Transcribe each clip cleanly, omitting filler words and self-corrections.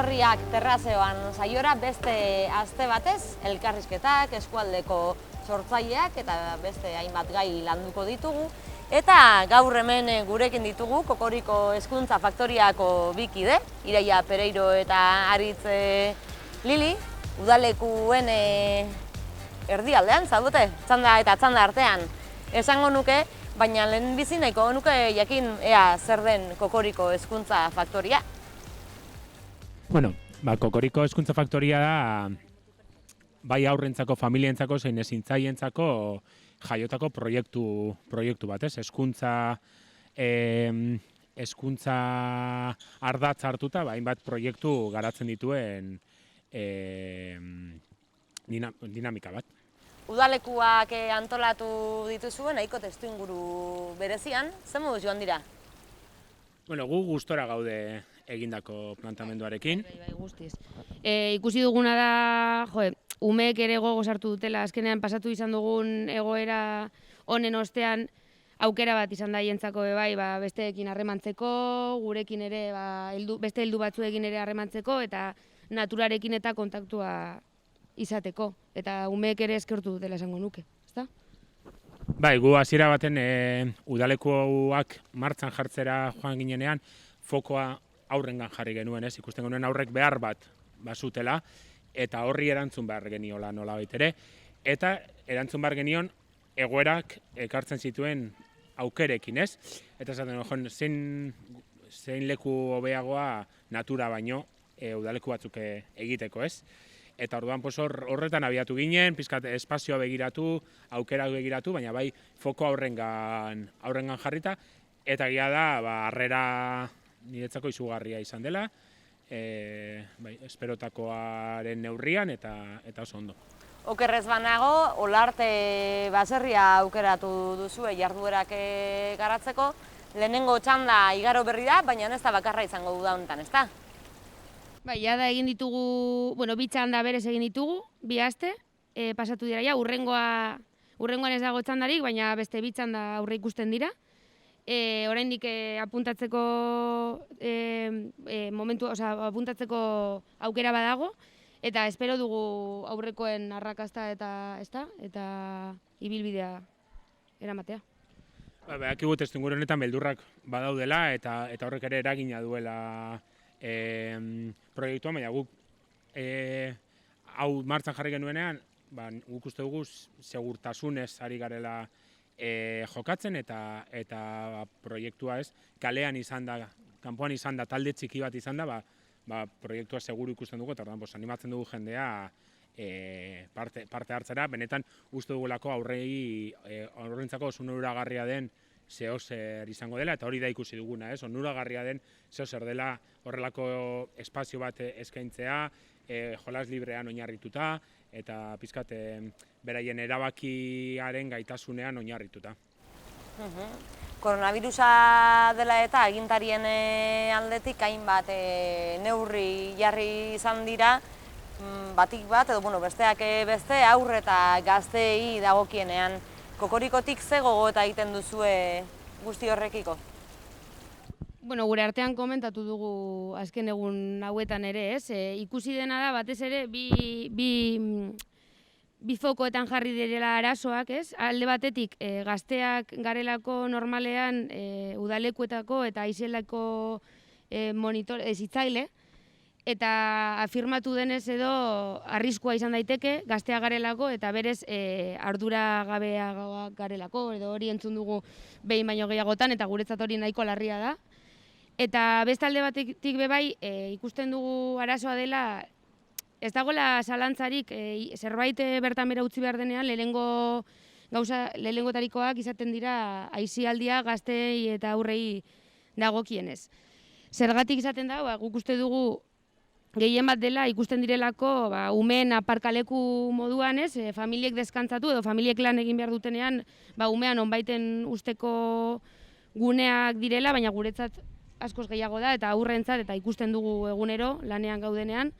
etorriak terrazeoan saiora beste aste batez, elkarrizketak, eskualdeko sortzaileak eta beste hainbat gai landuko ditugu. Eta gaur hemen gurekin ditugu Kokoriko Hezkuntza Faktoriako bi kide, Ireia Pereiro eta Aritz Lili, udalekuen erdialdean, zaudete, txanda eta txanda artean. Esango nuke, baina lehenbizi nahiko nuke jakin ea zer den Kokoriko Hezkuntza Faktoria. Bueno, Kokoriko Hezkuntza Faktoria da bai aurrentzako, familientzako, zein ezintzaientzako jaiotako proiektu bat, ez? Hezkuntza ardatz hartuta, hainbat proiektu garatzen dituen dinamika bat. Udalekuak antolatu dituzuen, nahiko testuinguru berezian, zer moduz joan dira? Bueno, gu gustora gaude egindako plantamenduarekin. Bai, guztiz. Ikusi duguna da, umeek ere gogo sartu dutela, azkenean pasatu izan dugun egoera honen ostean aukera bat izan da hientzako bai, besteekin harremantzeko, gurekin ere beste heldu batzuekin ere harremantzeko eta naturarekin eta kontaktua izateko. Eta umeek ere eskertu dutela esango nuke, ezta? Bai, gu hasiera baten udalekuak martxan jartzera joan ginenean, fokoa aurrengan jarri genuen, ez? Ikusten genuen aurrek behar bat bazutela, eta horri erantzun behar geniola nolabait ere, eta erantzun behar genion egoerak ekartzen zituen aukerekin, ez? Eta esaten, zein leku hobeagoa natura baino udaleku batzuk egiteko, ez? Eta orduan horretan abiatu ginen, pizkat espazioa begiratu, aukerak begiratu, baina bai foko aurrengan jarrita, eta egia da, harrera niretzako izugarria izan dela, esperotakoaren neurrian eta oso ondo. Okerrez banago, Olarte baserria aukeratu duzue jarduerak garatzeko. Lehenengo txanda igaro berri da, baina ez da bakarra izango duda honetan, ez da? Bai, jada egin ditugu, bi txanda berez egin ditugu, 2 aste, pasatu dira ja, urrengoan ez dago txandarik, baina beste 2 txanda aurre ikusten dira. Oraindik apuntatzeko apuntatzeko aukera badago, eta espero dugu aurrekoen arrakasta eta ibilbidea eramatea. Akigu testuinguru honetan beldurrak badaudela eta horrek ere eragina duela proiektuan, baina guk hau martxan jarri genuenean, guk uste dugu segurtasunez ari garela jokatzen eta proiektua ez, kalean izan da, kanpoan izan da, talde txiki bat izan da, proiektua seguru ikusten dugu, eta animatzen dugu jendea parte hartzera, benetan uste dugulako aurrentzako oso onuragarria den zehozer izango dela, eta hori da ikusi duguna, ez? Onuragarria den zehozer dela horrelako espazio bat eskaintzea, jolas librean oinarrituta, eta pizkat beraien erabakiaren gaitasunean oinarrituta. Koronavirusa dela eta agintarien aldetik hainbat neurri jarri izan dira, batik bat, edo besteak beste haur eta gazteei dagokienean. Kokorikotik ze gogoeta egiten duzue guzti horrekiko? Gure artean komentatu dugu azken egun hauetan ere, ez? Ikusi dena da, batez ere, bi fokoetan jarri direla arazoak, ez? Alde batetik, gazteak garelako normalean udalekuetako eta aizelako hezitzaile, eta afirmatu denez edo arriskua izan daiteke gaztea garelako eta berez arduragabeagoak garelako, edo hori entzun dugu behin baino gehiagotan, eta guretzat hori nahiko larria da. Eta beste alde batetik bai ikusten dugu arazoa dela, ez dagoela zalantzarik zerbait bertan bera utzi behar denean, lehenengotarikoak izaten dira aisialdia gaztei eta aurrei dagokienez. Zergatik izaten da, guk uste dugu gehien bat dela ikusten direlako umeen aparkaleku moduan, ez, familiek deskantzatu edo familiek lan egin behar dutenean umean onbaiten usteko guneak direla, baina guretzat askoz gehiago da, eta aurrentzat, eta ikusten dugu egunero lanean gaudenean,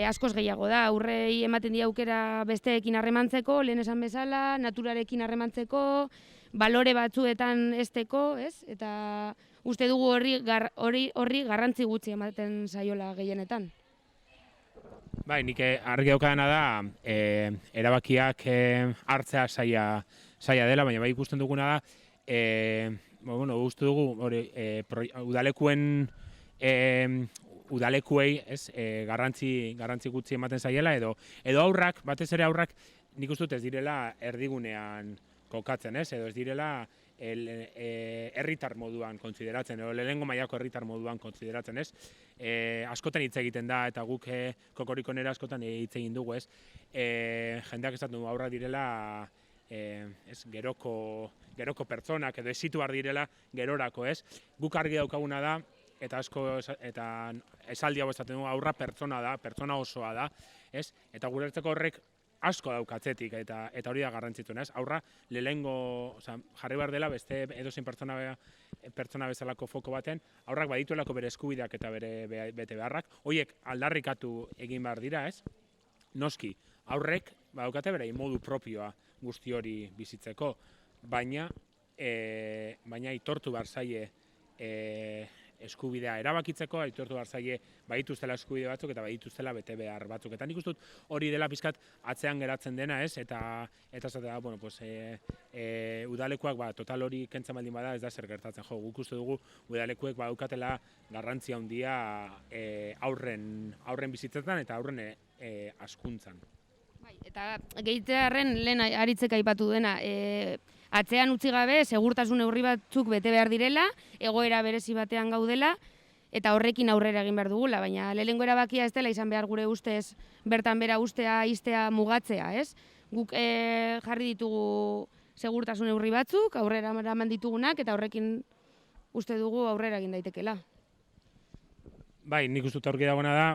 askoz gehiago da. Aurrei ematen die aukera besteekin harremantzeko, lehen esan bezala, naturarekin harremantzeko, balore batzuetan esteko, ez? Eta uste dugu horri garrantzi gutxi ematen zaiola gehienetan. Bai, nik argi daukadana da erabakiak hartzea zaila dela, baina bai ikusten duguna da, uste dugu udalekuei garrantzi gutxi ematen zaiela, edo aurrak, batez ere aurrak, nik uste dut ez direla erdigunean kokatzen, edo ez direla herritar moduan kontsideratzen, edo lehenengo mailako herritar moduan kontsideratzen, askotan hitz egiten da, eta guk Kokorikonera askotan hitz egin dugu, jendeak esaten du aurrak direla geroko pertsonak, edo esitu behar direla gerorako, guk argi daukaguna da, eta esaldi hau esaten dugu, aurra pertsona da, pertsona osoa da, eta gure hartzeko horrek asko daukatzetik, eta hori da garrantzitsuna, aurra lehenengo jarri behar dela, beste edozein pertsona bezalako foko baten, aurrak badituelako bere eskubideak eta bere bete beharrak, horiek aldarrikatu egin behar dira, noski, aurrek badaukate bere modu propioa guzti hori bizitzeko, baina aitortu behar zaie eskubidea erabakitzeko, aitortu behar zaie badituztela eskubide batzuk eta badituztela bete behar batzuk. Eta nik uste dut hori dela pizkat atzean geratzen dena, eta zatea, udalekuak total hori kentzen baldin bada ez da zer gertatzen. Guk uste dugu udalekuek badaukatela garrantzia handia aurren bizitzetan eta aurren hazkuntzan. Eta gehitzearen lehen aritzek aipatu dena, atzean utzi gabe, segurtasun neurri batzuk bete behar direla, egoera berezi batean gaudela, eta horrekin aurrera egin behar dugula, baina lehenengo erabakia ez dela izan behar gure ustez bertan bera ustea, iztea, mugatzea, Guk jarri ditugu segurtasun neurri batzuk, aurrera eraman ditugunak, eta horrekin uste dugu aurrera egin daitekela. Bai, nik uste dut aurki dagoena da,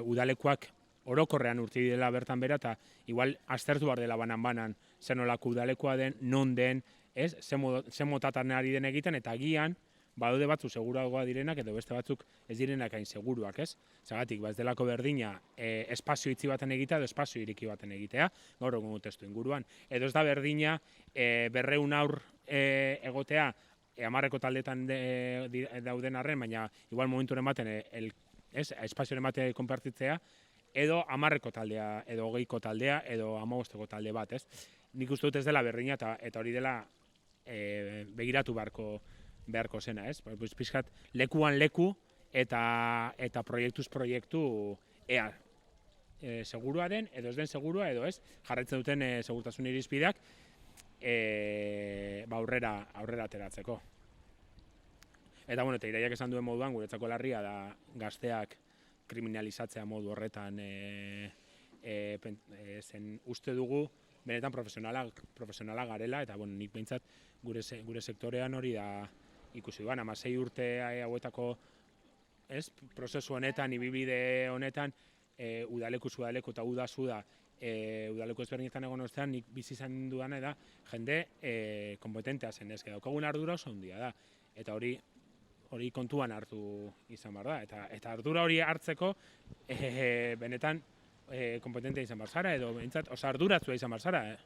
udalekuak orokorrean urti dela bertan bera, eta igual aztertu behar dela banan-banan zen olako udalekoa den, non den, zen motatan ari den egiten, eta agian, badaude batzu seguruagoa direnak, edo beste batzuk ez direnak hain seguruak, Zagatik, ez delako berdina espazio itxi baten egitea, edo espazio ireki baten egitea, gaur egun testu inguruan. Edo ez da berdina 200 aur egotea, 10 taldetan dauden arren, baina igual momenturen baten espazioren bate konpartitzea, edo 10 taldea, edo 20 taldea, edo 15 talde bat, Nik uste dut ez dela berdina, eta hori dela begiratu beharko zena, Pixkat, lekuan leku, eta proiektuz proiektu ea segurua den, edo ez den segurua, edo ez, jarraitzen duten segurtasun irizpideak aurrera ateratzeko. Eta Iraiak esan duen moduan, guretzako larria da gazteak kriminalizatzea modu horretan zen uste dugu benetan profesionala garela, eta nik behintzat gure sektorean hori da ikusi duan, 16 urte hauetako prozesu honetan, ibibide honetan, udaleku eta uda udaleku ezberdinetan egon ostean, nik bizi izan dudana da jende kompetentea zen, daukagun ardura oso handia da, eta hori kontuan hartu izan behar da, eta ardura hori hartzeko benetan kompetentea izan behar zara, edo behintzat arduratzua izan behar zara,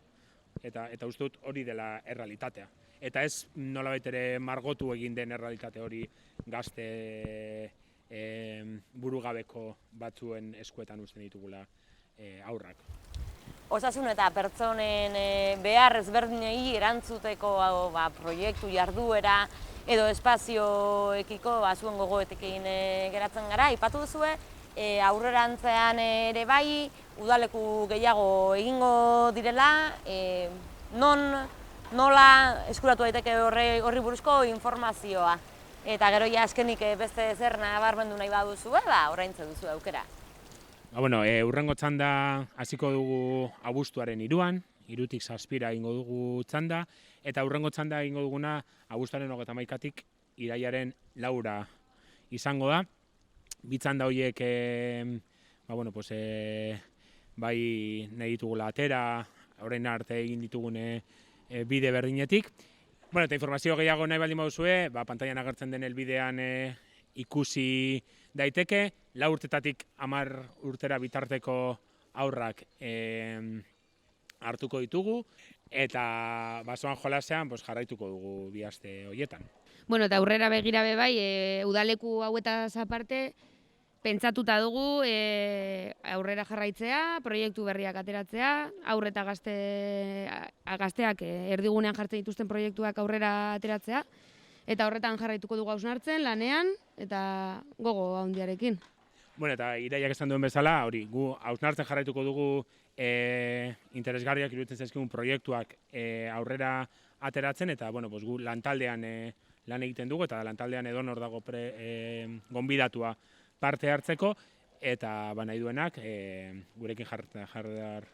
eta uste dut hori dela errealitatea. Eta ez nolabait ere margotu egin den errealitate hori gazte burugabeko batzuen eskuetan uzten ditugula aurrak. Osasun eta pertsonen behar ezberdinei erantzuteko proiektu jarduera edo espazioekiko zuen gogoetekin geratzen gara, aipatu duzue, aurrerantzean ere bai, udaleku gehiago egingo direla, nola eskuratu daiteke horri buruzko informazioa. Eta gero azkenik beste zer nabarmendu nahi baduzue, oraintze duzu aukera. Hurrengo txanda hasiko dugu abuztuaren 3an, 3tik 7 egingo dugu txanda, eta hurrengo txanda egingo duguna abuztuaren 31tik irailaren 4 izango da. Bi txanda horiek bai nahi ditugula atera, orain arte egin ditugune bide berdinetik. Eta informazio gehiago nahi baldin baduzue, pantailan agertzen den helbidean ikusi daiteke, 4 urtetatik 10 urtera bitarteko aurrak hartuko ditugu, eta basoan jolasean jarraituko dugu bi aste horietan. Bueno, eta aurrera begira be bai, udaleku hauetaz aparte, pentsatuta dugu aurrera jarraitzea, proiektu berriak ateratzea, haur eta gazteak erdigunean jartzen dituzten proiektuak aurrera ateratzea, eta horretan jarraituko dugu hausnartzen, lanean, eta gogo handiarekin. Bueno, eta Iraiak esan duen bezala, hori, gu hausnartzen jarraituko dugu interesgarriak iruditzen zaizkigun proiektuak aurrera ateratzen, eta gu lantaldean lan egiten dugu, eta lantaldean edonor dago gonbidatua parte hartzeko, eta nahi duenak gurekin jarrar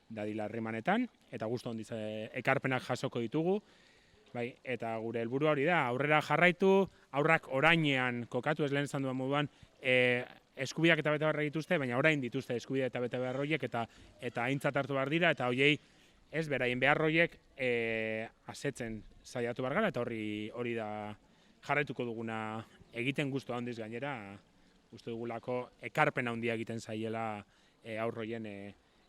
dadila harremanetan, eta guztu ondiz ekarpenak jasoko ditugu, bai, eta gure helburua hori da, aurrera jarraitu, aurrak orainean kokatu, ez lehen esan duen moduan, eskubideak eta bete behar dituzte, baina orain dituzte eskubide eta bete behar horiek, eta aintzat hartu behar dira, eta horiei ez beraien behar horiek asetzen saiatu behar gara, eta hori da jarraituko duguna egiten guztu handiz gainera, uste dugulako ekarpen handia egiten zaiela aurro horien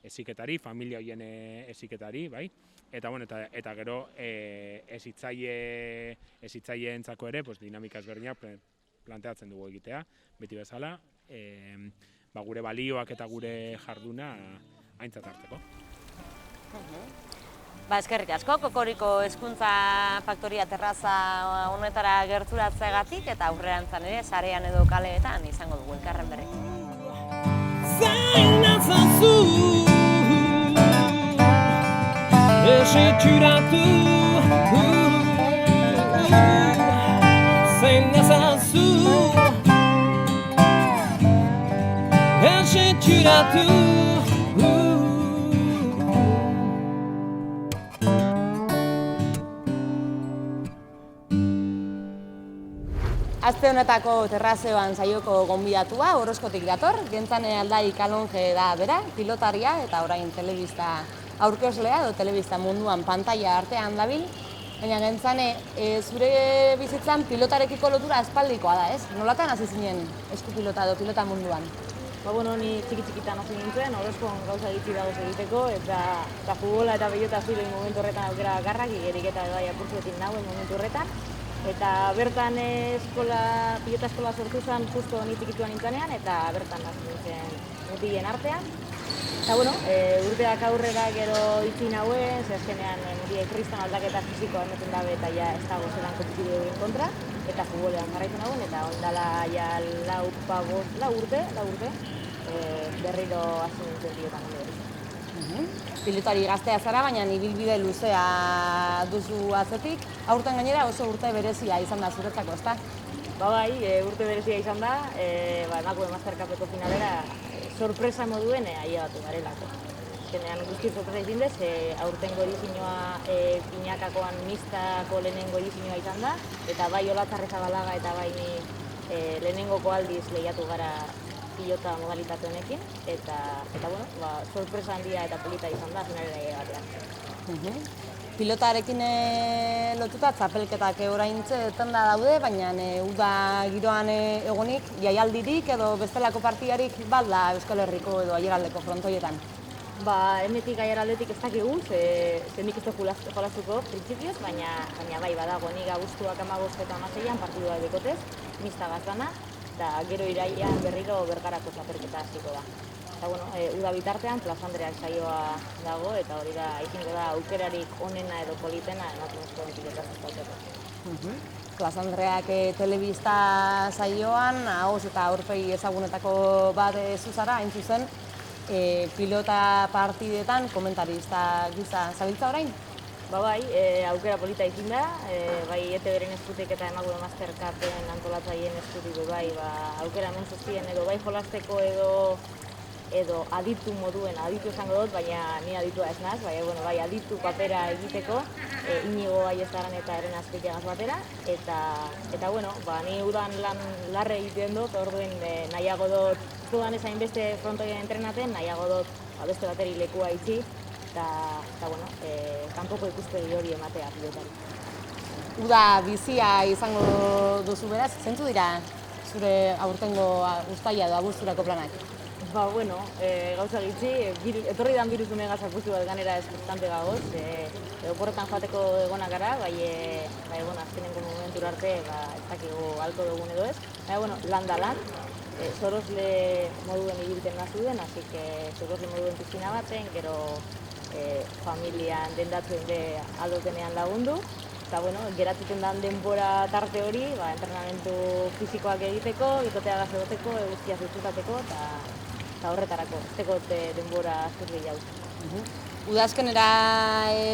heziketari, familia horien heziketari, bai? Eta gero hezitzaileentzako ere dinamika ezberdinak planteatzen dugu egitea, beti bezala, gure balioak eta gure jarduna aintzat hartzeko. Eskerrik asko, Kokoriko Hezkuntza Faktoria terraza honetara gerturatzeagatik eta aurrerantzan ere sarean edo kaleetan izango dugu elkarren berri. Zain nazazu, eseturatu, zain nazazu, eseturatu. Aste honetako terrazeoan saioko gonbidatua, Orozkotik dator, Gentzane Aldai Kalonge da bera, pilotaria eta orain telebista aurkezlea edo telebista munduan pantalla artean dabil. Baina Gentzane, zure bizitzan pilotarekiko lotura aspaldikoa da, ez? Nolatan hasi zinen eskupilota edo pilota munduan? Ni txiki-txikitan hasi nintzen, Orozkon gauza gitzi dagoz egiteko, eta futbola eta pilota ziren momentu horretan aukera bakarrak, igerik eta bai apurtzetik nagoen momentu horretan. Eta bertan pilota eskola sortu zen justo ni txikituan nintzenean, eta bertan hasi nintzen mutilen artean. Eta urteak aurrera gero itzi nauen, azkenean mutilek kriston aldaketa fisikoa ematen dabe eta ja ez dago zelan kompetitiboen kontra, eta futbolean jarraitzen nauen, eta ondala ja lau urte, berriro hasi nintzen pilotan hori. Pilotari gaztea zara, baina ibilbide luzea duzu atzetik. Aurten gainera oso urte berezia izan da zuretzako, ezta? Bai, urte berezia izan da, emakume Mastercupeko finalera sorpresa moduen ailegatu garelako. Azkenean guzti sorpresa izin dez, aurtengo edizioa Pinakakoan mistako lehenengo edizioa izan da, eta bai Olatzarrezabalaga eta bai ni lehenengoko aldiz lehiatu gara pilota modalitate honekin, eta sorpresa handia eta polita izan da finalera batean. Pilotarekin lotuta txapelketak oraintxe tenda daude, baina uda giroan egonik jaialdirik edo bestelako partidarik balda Euskal Herriko edo aiaraldeko frontoietan. Hemetik aiaraldetik ez dakigu, ze nik ez dut jolastuko printzipioz, baina bai badago, nik abuztuak 15 eta 16an partidua dekotez, mista gazbana, eta gero irailean berriro Bergarako txapelketa hasiko da. Eta uda bitartean Plaza Andreak saioa dago, eta hori da ikingo da aukerarik onena edo politena emakumezkoen pilotaz ezautzeko. Plaza Andreak telebista saioan, ahoz eta aurpegi ezagunetako bat zuzara, hain zuzen, pilota partidetan komentarista gisa zabiltza orain? Bai, aukera polita izin da, bai ETV-ren eskutik eta emakume Mastercupen antolatzaileen eskutik bai, aukera eman zuztien edo bai jolasteko edo aditu moduen, aditu esango dut, baina ni aditua ez naz, bai aditu papera egiteko, Inigo Aiestaran eta Eren Azpeitiagaz batera, eta ni udan lan larre egiten dut, orduen nahiago dut, zudan ezain beste frontoien entrenaten, nahiago dut beste bateri lekua itxi, eta kanpoko ikuspegi hori ematea pilotari. Uda bizia izango duzu beraz, zentzu dira zure aurtengo uztaila edo abuzturako planak? bueno, gauza gitzi, etorri dan virus umega zapustu bat ganera espostante gagoz, oporretan joateko egonak gara, bai, bueno, azkenengo momentura arte, ez dakigu alko dugun edo ez, bueno, lan da lan, sorosle moduen ibilten nazuden, así que sorosle moduen piztina baten, gero familian dendatzen de aldotenean lagundu, eta bueno, geratzen den denbora tarte hori, entrenamendu fisikoak egiteko, bikotea gaz egoteko, guztia zuztateko, eta horretarako, ez tekot denbora askoz gehiago. Udazkenera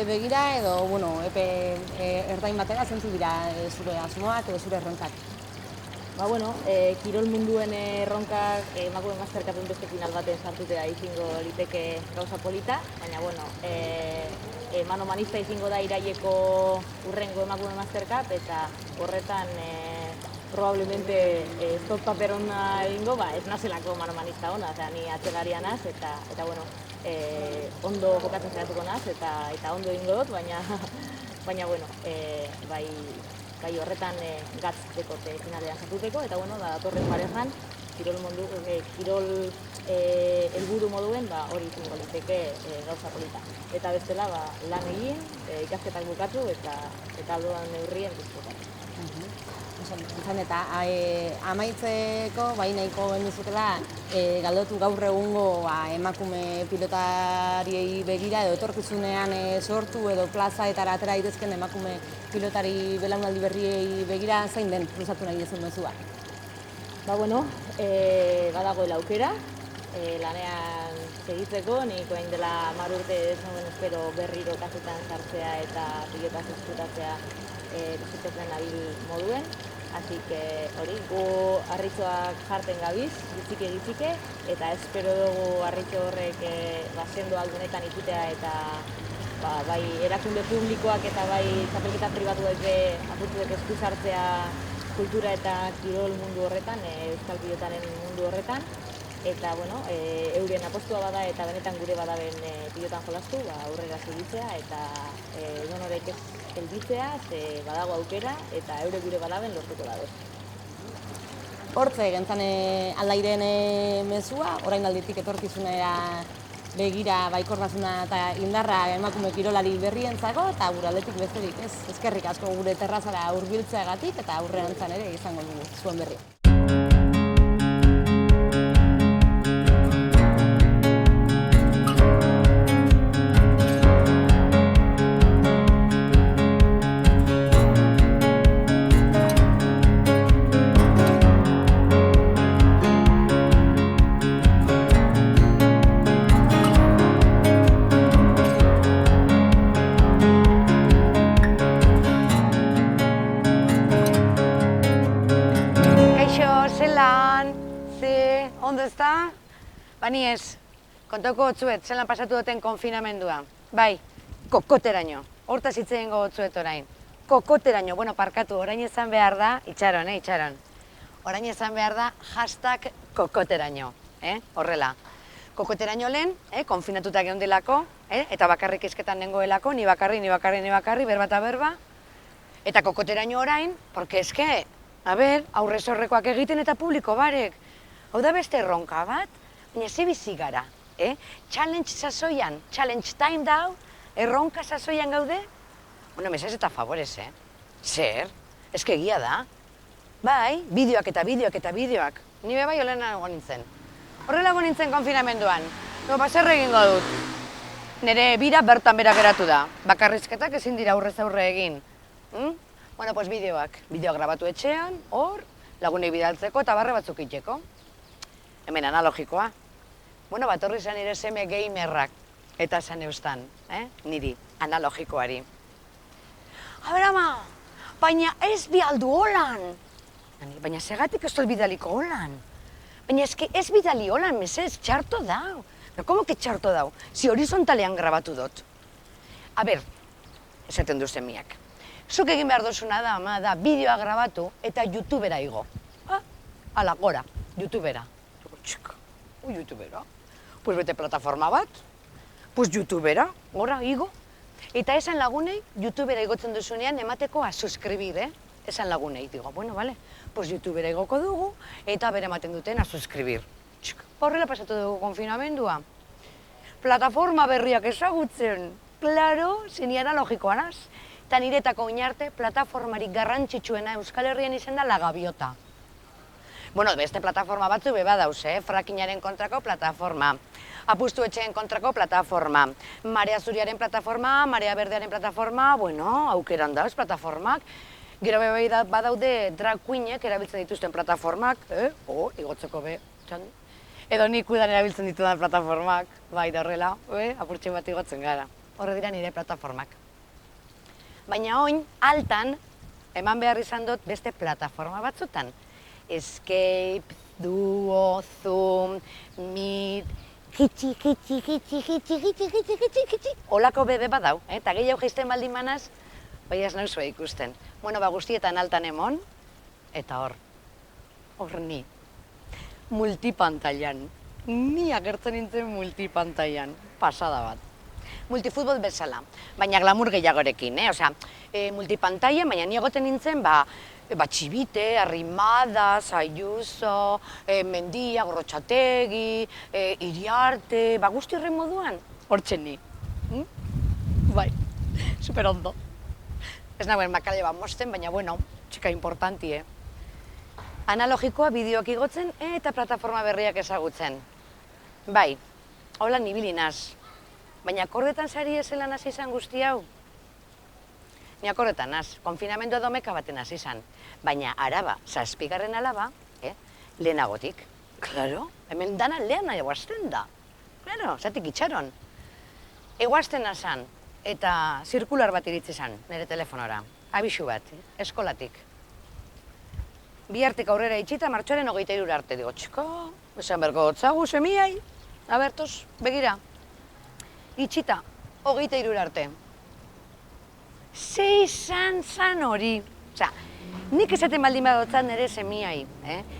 begira edo, bueno, epe ertain batera zentzu dira zure asmoak edo zure erronkak? Bueno, kirol munduen erronkak emakume masterkapen beste final baten sartutea izango liteke gauza polita, baina, bueno, manomanista izango da iraileko urrengo emakume masterkap, eta horretan probablemente stop paper ona egingo, ez nazelako manomanista ona, ni atxegaria naz, eta bueno, ondo jokatzen zeratuko naz, eta ondo egingo dut, baina, bueno, bai horretan gatz dekote finalean sartuteko, eta bueno, datorren barezan, kirol helburu moduen hori izango liteke gauza polita. Eta bestela lan egin, ikasketak bukatu eta aldoan neurrien disfrutatu. Eta amaitzeko, nahiko genizutela, galdotu gaur egungo emakume pilotariei begira edo etorkizunean sortu edo plazaetara atera daitezken emakume pilotari belaunaldi berriei begira zein den luzatu nahi duzun mezua? Bueno, badagoela aukera, lanean segitzeko, nik orain dela 10 urte ez nuen espero berriro kasetan sartzea eta pilotaz disfrutatzea disfrutatzen nabil moduen. Así que hori, gu harritxoak jarten gabiz, gitzike, eta espero dugu harritxo horrek sendo aldunetan ikitea eta bai erakunde publikoak eta bai txapelketa pribatuek apurtuek esku sartzea kultura eta kirol mundu horretan, euskal pilotaren mundu horretan. Eta, bueno, eurien apostua bada eta benetan gure badaben pilotan jolastu, aurrera segitzea eta edonorek ez gelditzea, badago aukera eta eure gure badaben lortuko dago. Hortze, gentzan aldairen mezua, orain alditik etorkizunera begira baikortasuna eta indarra emakume kirolari berrientzako eta gure aldetik besterik ez. Eskerrik asko gure terrazara hurbiltzeagatik eta aurrerantzan ere izango dugu zuen berri. Ondo ez da? Bani ez, kontauko gotzuet, zelan pasatu duten konfinamendua. Bai, kokoteraino. Hortaz hitz egingo gotzuet orain. Kokoteraino, bueno, parkatu, orain izan behar da, itxaron, itxaron. Orain izan behar da, #kokoteraino, horrela. Kokoteraino lehen, konfinatuta geundelako, eta bakarrik izketan nengoelako, ni bakarri, berba eta berba. Eta kokoteraino orain, porque eske, aurrez horrekoak egiten eta publiko barek. Hau da beste erronka bat, baina ze bizi gara, challenge sasoian, challenge time dau, erronka sasoian gaude? Bueno, mesez eta favorez, Zer? Eske egia da. Bai, bideoak eta bideoak. Ni bai olena egon nintzen. Horrela egon nintzen konfinamenduan. Zer egingo dut. Nere bira bertan bera geratu da. Bakarrizketak ezin dira aurrez aurre egin. Bueno, pues bideoak grabatu etxean, hor, lagunei bidaltzeko eta barre batzuk itxeko. Hemen analogikoa. Bueno, batorri zen nire seme gamerrak eta zen eustan, niri, analogikoari. Ama, baina ez bialdu holan. Baina segatik ez dut bidaliko holan. Baina ez bidali holan, mesez, txarto dau. Komo que txarto dau? Si horizontalean grabatu dut. Esaten du semiak. Zuk egin behar duzuna da, ama, da, bideoa grabatu eta YouTubera igo. Ala, gora, YouTubera. YouTubera? Pues bete plataforma bat. Pues YouTubera, gora, igo. Eta esan lagunei, YouTubera igotzen duzunean emateko a suscribir, Esan lagunei, digo, bueno, vale, pues YouTubera igoko dugu eta bere ematen duten a suscribir. Horrela pasatu dugu konfinamendua. Plataforma berriak ezagutzen. Claro, ziniara logikoa naz. Eta niretako oinarte, plataformarik garrantzitsuena Euskal Herrian izen da La Gaviota. Bueno, beste plataforma batzu beba dauz, frakinaren kontrako plataforma, apustu etxeen kontrako plataforma, marea zuriaren plataforma, marea berdearen plataforma, bueno, aukeran dauz plataformak. Gero bebai badaude drag queenek erabiltzen dituzten plataformak, igotzeko be, txan. Edo nik udan erabiltzen ditudan plataformak, bai da horrela, apurtxe bat igotzen gara. Horre dira nire plataformak. Baina oin, altan, eman behar izan dut beste plataforma batzutan. Escape, Duo, Zoom, Meet, kitsi, holako bebe badau, eta gehiago jaisten baldin manaz, bai ez nauzua ikusten. Bueno, guztietan altan emon, eta hor ni, multipantailan. Ni agertzen nintzen multipantailan, pasada bat. Multifutbol bezala, baina glamour gehiagorekin, multipantailan, baina ni egoten nintzen, Txibite, Arrimadas, Ayuso, Mendia, Gorrotxategi, Iriarte, guzti horren moduan, hortzen ni. Bai, super ondo. Ez nagoen makale bat mosten, baina bueno, txika importanti, Analogikoa bideoak igotzen eta plataforma berriak ezagutzen. Bai, hola nibilinaz. Baina akordetan sari ezelan hasi izan guzti hau? Ni akordetan naz, konfinamendua domeka baten hasi izan. Baina araba, 7. alaba, lehenagotik. Claro, hemen dana lehena eguazten da. Claro, zatik itxaron. Eguazten nazan, eta zirkular bat iritsi zan, nire telefonora. Abixu bat, eskolatik. Bihartik aurrera itxita, martxoaren 23 arte. Digo, txiko, esan berko gotzagu, semiai. Abertos, begira. Itxita, 23 arte. Ze izan zan hori. Osea, nik esaten baldin badotzat nire semiai,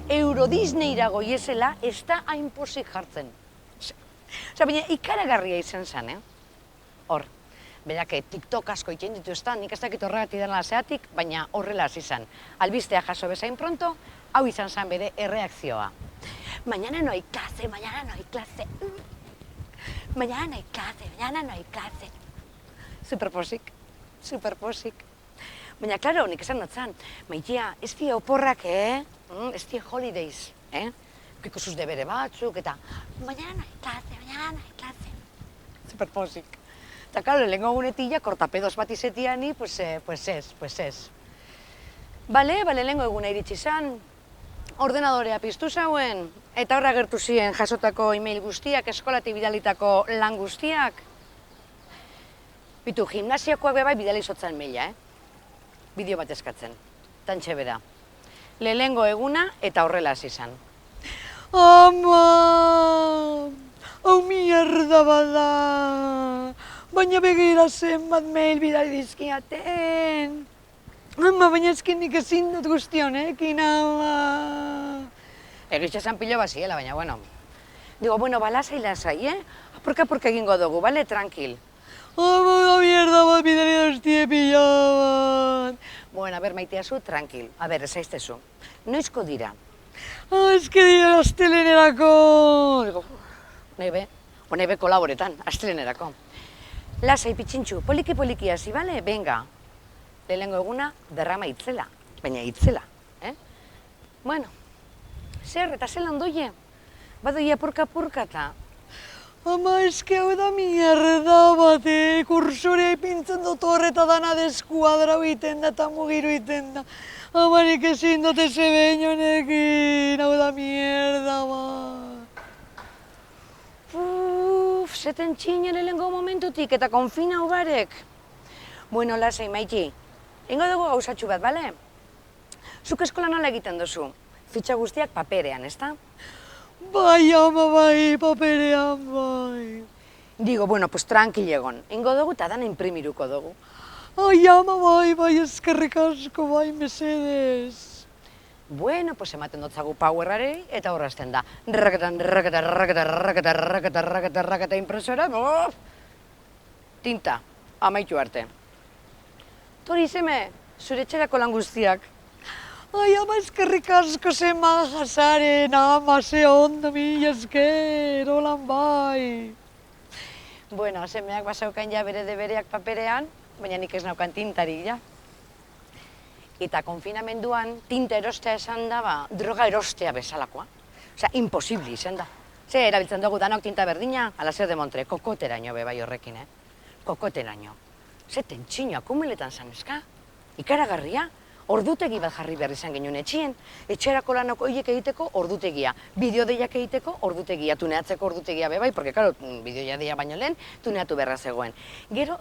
Euro Disneyra goiezela ez da hainpozik jartzen. Osea, baina ikaragarria izan zen, Hor, berak TikTok asko iten ditu ez da, nik ez dakit horregatik dela zeatik, baina horrela hasi izan. Albistea jaso bezain pronto, hau izan zen bere erreakzioa. Mañana no hay clase, mañana no hay clase. Mañana no hay clase, mañana no hay clase. Superposik. Baina, klaro, nik esan notzan, maitia, ez die oporrak, ez die holidays, Kiko zuz debere batzuk, eta mañana no hay clase. Superposik. Eta, klaro, lehenko egunetila, kortapedos bat izetiani, pues ez. Bale, lehenko eguna iritsi zan, ordenadorea piztu zauen, eta horra agertu ziren jasotako email guztiak, eskolatik bidalitako lan guztiak. Bitu, gimnasiakoak bebai bidali zotzan maila, Bideo bat eskatzen, tantxe bera. Lehengo eguna eta horrela hasi izan. Ama! Hau mierda bada! Baina begira zenbat mail bidali dizkiaten! Ama, baina ezkin nik ezin dut guzti honekin, ama! Egitxe zan pilo baziela, baina, bueno. Digo, bueno, lasai, Apurka egingo dugu, bale, tranquil. Ama, mierda bat bidali doztie pilo bat! Bueno, a ber, maiteazu, tranquil. A ber, ezaiztezu. Noizko dira? Ezke dira astelenerako! Digo, nebe kolaboretan, astelenerako. Lasai, pitxintxu, poliki hasi, bale? Venga. Lehengo eguna, derrama itzela. Baina itzela, Bueno, zer, eta zelan doie? Badoia apurka-apurkata. Ama, eske hau da mierda bat, kursorea ipintzen dut horreta dana deskuadrau iten da eta mugiru iten da. Ama, nik ezin dut eze behin honekin, hau da mierda bat. Zeten txinen lehenko momentutik eta konfina ugarek. Bueno, lasai, maiti, ingo dugu gauzatxu bat, bale? Zuk eskola nola egiten duzu? Fitxa guztiak paperean, ezta? Bai, ama, bai, paperean, bai. Digo, bueno, pues tranquil egon. Ingo dugu eta dana imprimiruko dugu. Ai, ama, bai, eskerrik asko, bai, mesedez. Bueno, pues ematen dotzagu powerrari eta horrazten da. Raketa impresora, tinta, amaitu arte. Tori, zeme, zure etxerako lan guztiak. Ai, ama, eskerrik asko ze maja zaren, ama, ze ondo, mila esker, holan bai. Bueno, semeak basaukan ja bere debereak paperean, baina nik ez naukan tintarik, ja. Eta konfinamenduan tinta erostea esan da, droga erostea bezalakoa. Osea, imposible izan da. Ze, erabiltzen dugu danok tinta berdina, ala zer de Montre, kokoteraino be bai horrekin, kokoteraino. Ze tentsino akumeletan zan eska, ikaragarria. Ordutegi bat jarri behar izan genuen etxien, etxerako lanok horiek egiteko ordutegia, bideodeiak egiteko ordutegia, tuneatzeko ordutegia bebai, porque, karo, bideodeia baino lehen, tuneatu beharra zegoen. Gero,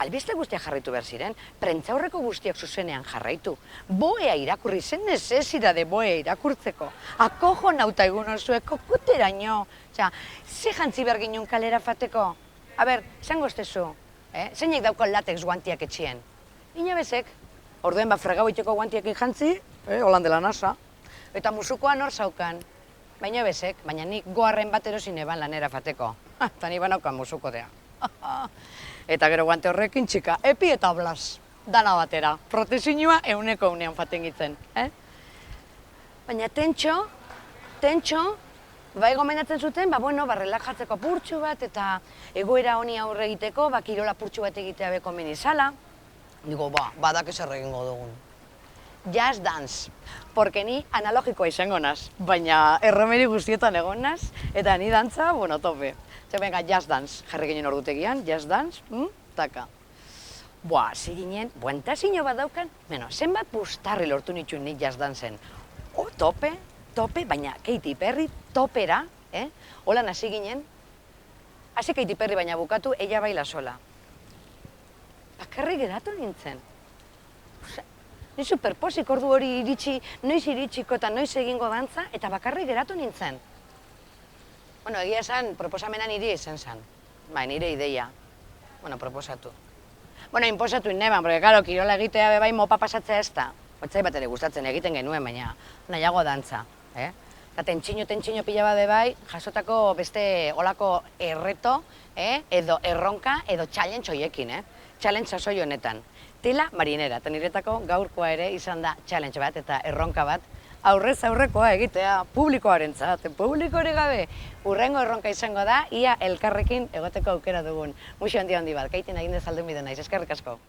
albiste guztiak jarraitu behar ziren, prentzaurreko guztiak zuzenean jarraitu. Boea irakurri zen necesidade boea irakurtzeko. Akojo nauta egun osue, kokoteraino. Osea, ze jantzi behar ginen kalera fateko? A ber, zango estezu, zeinek dauko latex guantiak etxien? Inabezek. Orduen fregau itxeko guantiekin jantzi, holan dela nasa. Eta musukoa nor zaukan. Baina bezek, baina nik goarren bat erosin eban lanera fateko. Eta ni banaukan musukotea. Eta gero guante horrekin txika, epi eta blas. Dana batera, protesinua euneko unean faten gitzen. Baina tentxo, bai gomendatzen zuten, relajatzeko purtsu bat, eta egoera honi aurre egiteko, kirola purtsu bat egitea beko menizala. Digo, badak ezer egingo dugun. Jazz dance, porque ni analogikoa izango naz, baina erromeri guztietan egon naz, eta ni dantza, tope. Venga, jazz dance, jarri ginen ordutegian, jazz dance, taka. Ziginen, buentazio bat daukan, zenbat bustarri lortu nituen nik jazz dancen. Tope, baina Katy Perry topera, holan hasi ginen, hasi Katy Perry baina bukatu, ella baila sola. Bakarrik geratu nintzen. Ni superposik ordu hori iritsi, noiz iritsiko eta noiz egingo dantza, eta bakarrik geratu nintzen. Egia esan, proposamena nire izan zen. Nire ideia. Proposatu. Inposatu ineban, porque, karo, kirola egitea bebai mopa pasatzea ez da. Otzai bat ere gustatzen egiten genuen, baina nahiago dantza. Eta tentsino pila bat bebai, jasotako beste olako erreto, edo erronka, edo challenge horiekin, challenge sasoi honetan. Tela marinera, eta niretako gaurkoa ere izan da challenge bat eta erronka bat, aurrez aurrekoa egitea publikoarentzat, publikore gabe. Urrengo erronka izango da, ia elkarrekin egoteko aukera dugun. Muxo handi bat, Kaitin egin dezaldun bide naiz, eskerrik asko.